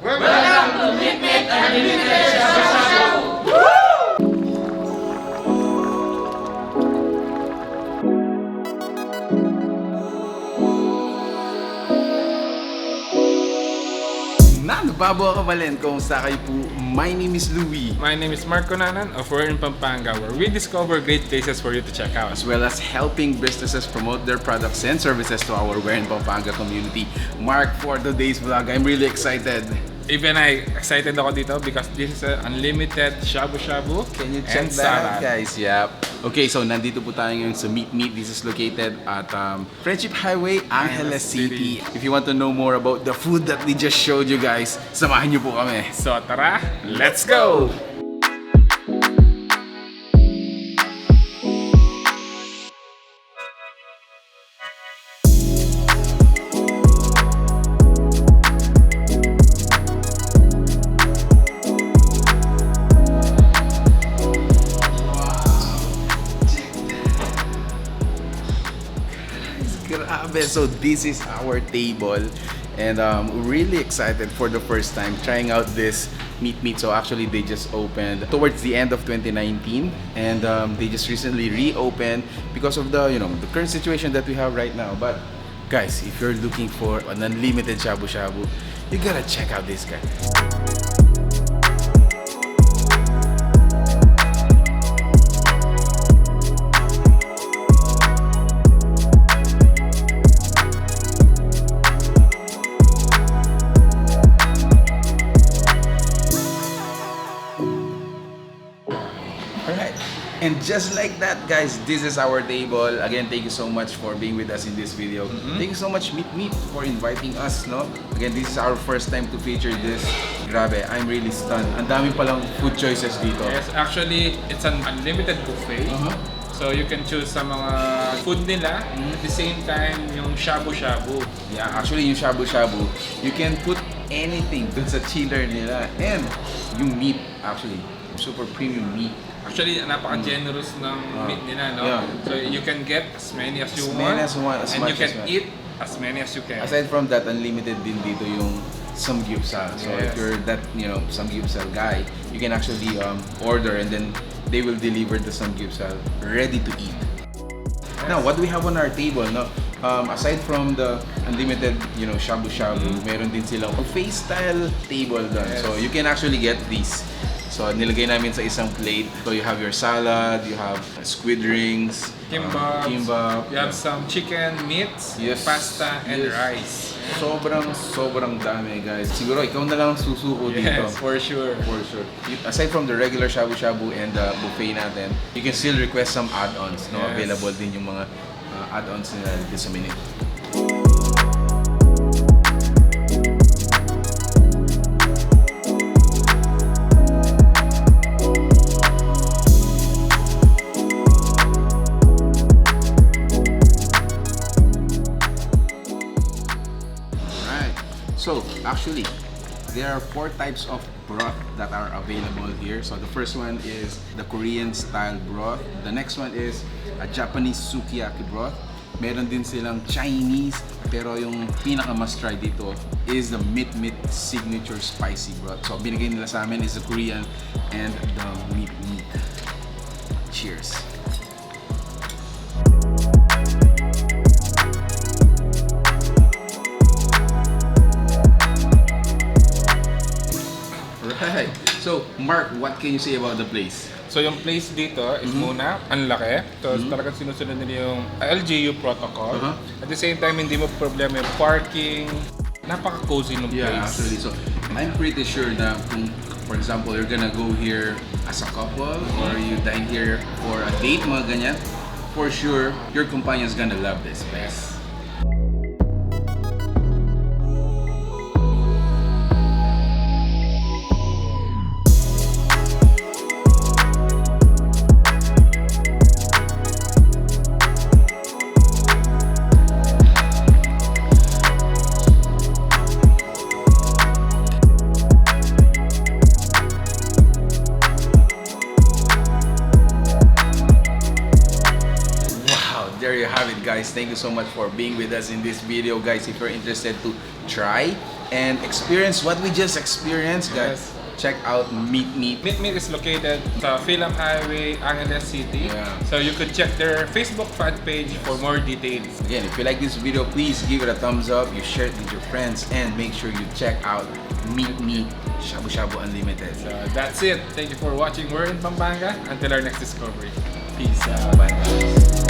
Welcome to MeetMeat Unlimited Shabu-Shabu! Nababo ka balin kung sa kayo po. My name is Louie. My name is Marco Nanan of We're in Pampanga, where we discover great places for you to check out. As well as helping businesses promote their products and services to our We're in Pampanga community. Mark, for today's vlog, I'm really excited. Even excited ako dito because this is an unlimited shabu-shabu. Can you check and that out, salad. guys? Yep. Okay, so nandito po tayo ngayon sa MeetMeat. This is located at Friendship Highway, Angeles City. If you want to know more about the food that we just showed you guys, samahan niyo po kami. So tara, let's go! Grabe. So this is our table and really excited for the first time trying out this MeetMeat. So actually they just opened towards the end of 2019 and they just recently reopened because of the the current situation that we have right now. But guys, if you're looking for an unlimited shabu-shabu, you gotta check out this guy. Alright, and just like that, guys, this is our table. Again, thank you so much for being with us in this video. Thank you so much, MeetMeat, for inviting us, no? Again, this is our first time to feature this. Grabe, I'm really stunned. Ang dami palang food choices dito. Yes, actually, it's an unlimited buffet. So you can choose sa mga food nila. At the same time, yung shabu-shabu. Yeah, actually, yung shabu-shabu, you can put anything dun sa chiller nila. And yung meat, actually, super premium meat. Actually, napaka-generous ng meat nila, no? Yeah. So you can get as many as you As want, many as you want, as and much you can as you want. eat as many as you can. Aside from that, unlimited din dito yung samgyeopsal. So if Yes. you're that, samgyeopsal guy, you can actually order and then they will deliver the samgyeopsal ready to eat. Now, what do we have on our table, no? Aside from the unlimited, shabu-shabu, meron din silang buffet style table doon. Yes. So you can actually get these. So nilagay namin sa isang plate. So you have your salad, you have squid rings, Kimbap. kimbap. You have some chicken, meats, Yes. pasta, and Yes. rice. Sobrang dami, guys. Siguro ikaw na lang susuko dito. Yes, for sure. For sure. Aside from the regular shabu-shabu and the buffet natin, you can still request some add-ons. No? Yes. Available din yung mga add-ons nila dito sa menu. Alright. So, actually, there are 4 types of broth that are available here. So the first one is the Korean style broth. The next one is a Japanese sukiyaki broth. Meron din silang Chinese, pero yung pinaka must try dito is the MeetMeat signature spicy broth. So binigay nila sa amin is the Korean and the MeetMeat. Cheers. Right. So, Mark, what can you say about the place? So yung place dito is muna, ang laki. So talagang sinusunod nila yung LGU protocol. At the same time, hindi mo problema yung parking. Napaka-cozy ng place. Yeah, actually. So, I'm pretty sure na kung, for example, you're gonna go here as a couple or you dine here for a date, mga ganyan, for sure, your companion's gonna love this place. guys, thank you so much for being with us in this video, guys. If you're interested to try and experience what we just experienced, guys, check out MeetMeat. MeetMeat is located sa FIL-AM Highway, Angeles City. Yeah. So you could check their Facebook fan page for more details. Again, if you like this video, please give it a thumbs up, you share it with your friends, and make sure you check out MeetMeat Shabu-Shabu Unlimited. So that's it. Thank you for watching. We're in Pampanga. Until our next discovery. Peace out. Bye, guys.